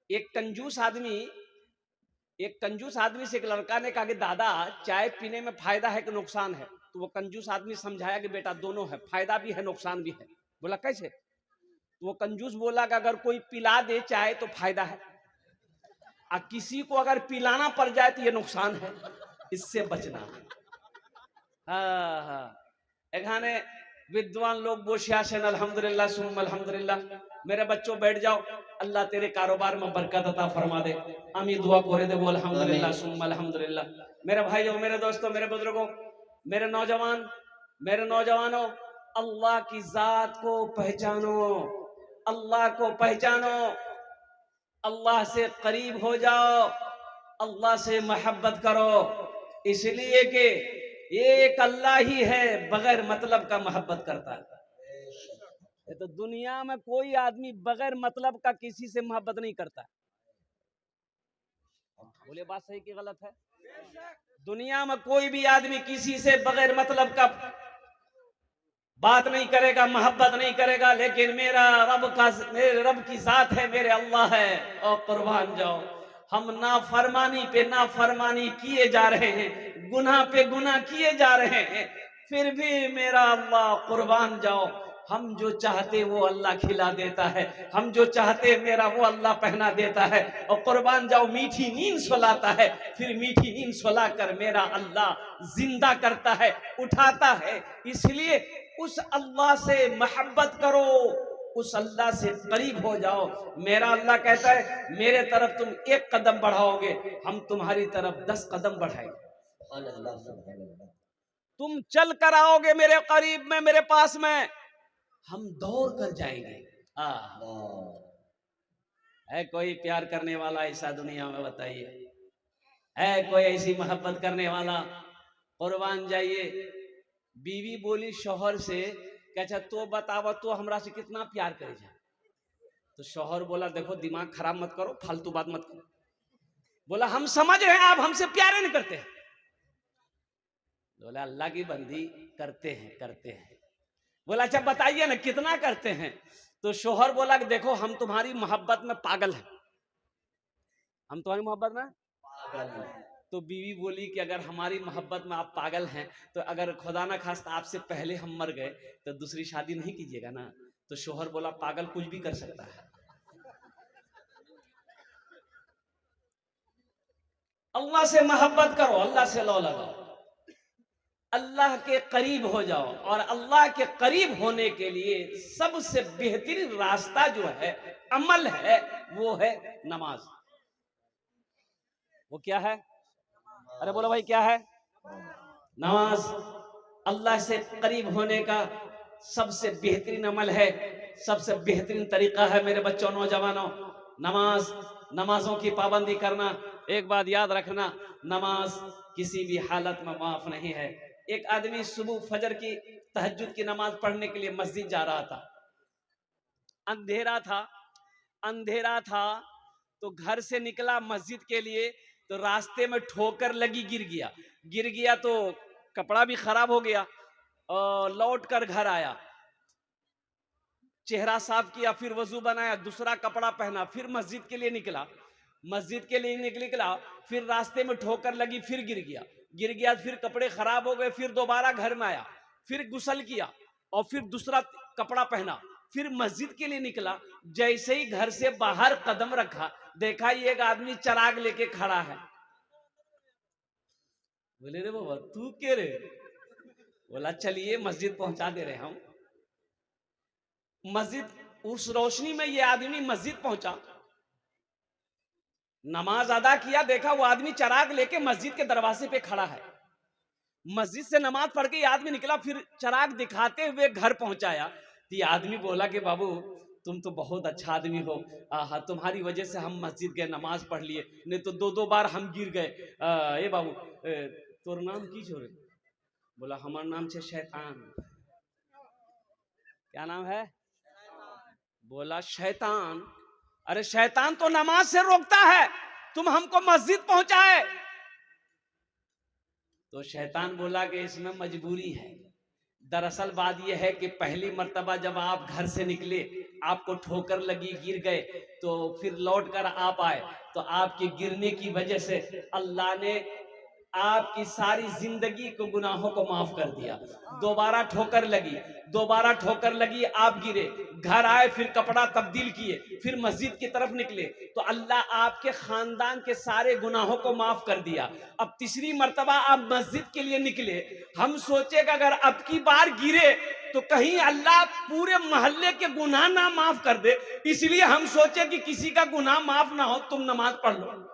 एक कंजूस आदमी से एक लड़का ने कहा कि दादा चाय पीने में फायदा है कि नुकसान है? तो वो कंजूस आदमी समझाया कि बेटा दोनों है, फायदा भी है नुकसान भी है। बोला कैसे? तो वो कंजूस बोला कि अगर कोई पिला दे चाय तो फायदा है, और किसी को अगर पिलाना पड़ जाए तो ये नुकसान है, इससे बचना है। हाँ हाँ, एखाने विद्वान लोग बोशियाशन अल्हम्दुलिल्लाह सुम्मा अल्हम्दुलिल्लाह। मेरे बच्चों बैठ जाओ, अल्लाह तेरे कारोबार में बरकत अता फरमा दे। आमी दुआ करे दे, बोल अल्हम्दुलिल्लाह सुम्मा अल्हम्दुलिल्लाह। मेरे भाइयों, मेरे दोस्तों, मेरे बुजुर्गों, मेरे नौजवानों, अल्लाह की जात को पहचानो, अल्लाह को पहचानो, अल्लाह से करीब हो जाओ, अल्लाह से मोहब्बत करो, इसलिए कि एक अल्लाह ही है बगैर मतलब का मोहब्बत करता है। तो दुनिया में कोई आदमी बगैर मतलब का किसी से मोहब्बत नहीं करता। बोले बात सही कि गलत है? दुनिया में कोई भी आदमी किसी से बगैर मतलब का बात नहीं करेगा, मोहब्बत नहीं करेगा। लेकिन मेरे रब की जात है, मेरे अल्लाह है, और कुर्बान जाओ, हम नाफरमानी पे नाफरमानी किए जा रहे हैं, गुनाह पे गुनाह किए जा रहे हैं, फिर भी मेरा अल्लाह कुर्बान जाओ, हम जो चाहते वो अल्लाह खिला देता है, हम जो चाहते मेरा वो अल्लाह पहना देता है। और कुर्बान जाओ, मीठी नींद सुलाता है, फिर मीठी नींद सुला कर मेरा अल्लाह जिंदा करता है, उठाता है। इसलिए उस अल्लाह से मोहब्बत करो, उस अल्लाह से करीब हो जाओ। मेरा अल्लाह कहता है मेरे तरफ तुम एक कदम बढ़ाओगे, हम तुम्हारी तरफ 10 कदम बढ़ाएंगे। तुम चल कर आओगे मेरे करीब में, मेरे पास में, हम दौड़ कर जाएंगे। है कोई प्यार करने वाला ऐसा दुनिया में? बताइए, है कोई ऐसी मोहब्बत करने वाला? कुर्बान जाइए। बीवी बोली शौहर से कि अच्छा तो बतावा, तो हमरा से कितना प्यार करे जा? तो शौहर बोला देखो दिमाग खराब मत करो, फालतू बात मत करो। बोला हम समझ रहे हैं आप हमसे प्यार नहीं करते हैं। बोला अल्लाह की बंदी करते हैं। बोला अच्छा बताइए ना कितना करते हैं? तो शौहर बोला कि देखो हम तुम्हारी मोहब्बत में पागल हैं, हम तुम्हारी मोहब्बत में पागल हैं। तो बीवी बोली कि अगर हमारी मोहब्बत में आप पागल हैं, तो अगर खुदा ना खास्ता आपसे पहले हम मर गए तो दूसरी शादी नहीं कीजिएगा ना? तो शौहर बोला पागल कुछ भी कर सकता है। अल्लाह से मोहब्बत करो, अल्लाह से लौ लगाओ, अल्लाह के करीब हो जाओ। और अल्लाह के करीब होने के लिए सबसे बेहतरीन रास्ता जो है, अमल है, वो है नमाज। वो क्या है? अरे बोलो भाई क्या है? नमाज। अल्लाह से करीब होने का सबसे बेहतरीन अमल है, सबसे बेहतरीन तरीका है मेरे बच्चों, नौजवानों, नमाज। नमाजों की पाबंदी करना। एक बात याद रखना, नमाज किसी भी हालत में माफ नहीं है। एक आदमी सुबह फजर की तहज्जुद की नमाज पढ़ने के लिए मस्जिद जा रहा था। अंधेरा था तो घर से निकला मस्जिद के लिए, तो रास्ते में ठोकर लगी, गिर गया तो कपड़ा भी खराब हो गया, और लौट कर घर आया, चेहरा साफ किया, फिर वजू बनाया, दूसरा कपड़ा पहना, फिर मस्जिद के लिए निकला, फिर रास्ते में ठोकर लगी, फिर गिर गया, फिर कपड़े खराब हो गए, फिर दोबारा घर में आया, फिर गुस्ल किया, और फिर दूसरा कपड़ा पहना, फिर मस्जिद के लिए निकला। जैसे ही घर से बाहर कदम रखा, देखा ये एक आदमी चराग लेके खड़ा है। बोले रे बाबा तू के रे? बोला चलिए मस्जिद पहुंचा दे रहे हम। मस्जिद, उस रोशनी में ये आदमी मस्जिद पहुंचा, नमाज अदा किया, देखा वो आदमी चराग लेके मस्जिद के दरवाजे पे खड़ा है। मस्जिद से नमाज पढ़ के ये आदमी निकला, फिर चराग दिखाते हुए घर पहुंचाया। तो ये आदमी बोला कि बाबू तुम तो बहुत अच्छा आदमी हो, तुम्हारी वजह से हम मस्जिद गए, नमाज पढ़ लिए, नहीं तो 2-2 बार हम गिर गए। ए बाबू तोर नाम की छोरे? बोला हमार नाम है शैतान। क्या नाम है? बोला शैतान। अरे शैतान तो नमाज से रोकता है, तुम हमको मस्जिद पहुंचाए। तो शैतान बोला कि इसमें मजबूरी है। दरअसल बात यह है कि पहली मर्तबा जब आप घर से निकले आपको ठोकर लगी, गिर गए, तो फिर लौट कर आप आए, तो आपके गिरने की वजह से अल्लाह ने आपकी सारी जिंदगी को गुनाहों को माफ कर दिया। दोबारा ठोकर लगी, दोबारा ठोकर लगी, आप गिरे, घर आए, फिर कपड़ा तब्दील किए, फिर मस्जिद की तरफ निकले, तो अल्लाह आपके खानदान के सारे गुनाहों को माफ कर दिया। अब तीसरी मर्तबा आप मस्जिद के लिए निकले, हम सोचे कि अगर अब की बार गिरे तो कहीं अल्लाह पूरे मोहल्ले के गुनाह ना माफ कर दे, इसलिए हम सोचे कि किसी का गुनाह माफ ना हो, तुम नमाज पढ़ लो।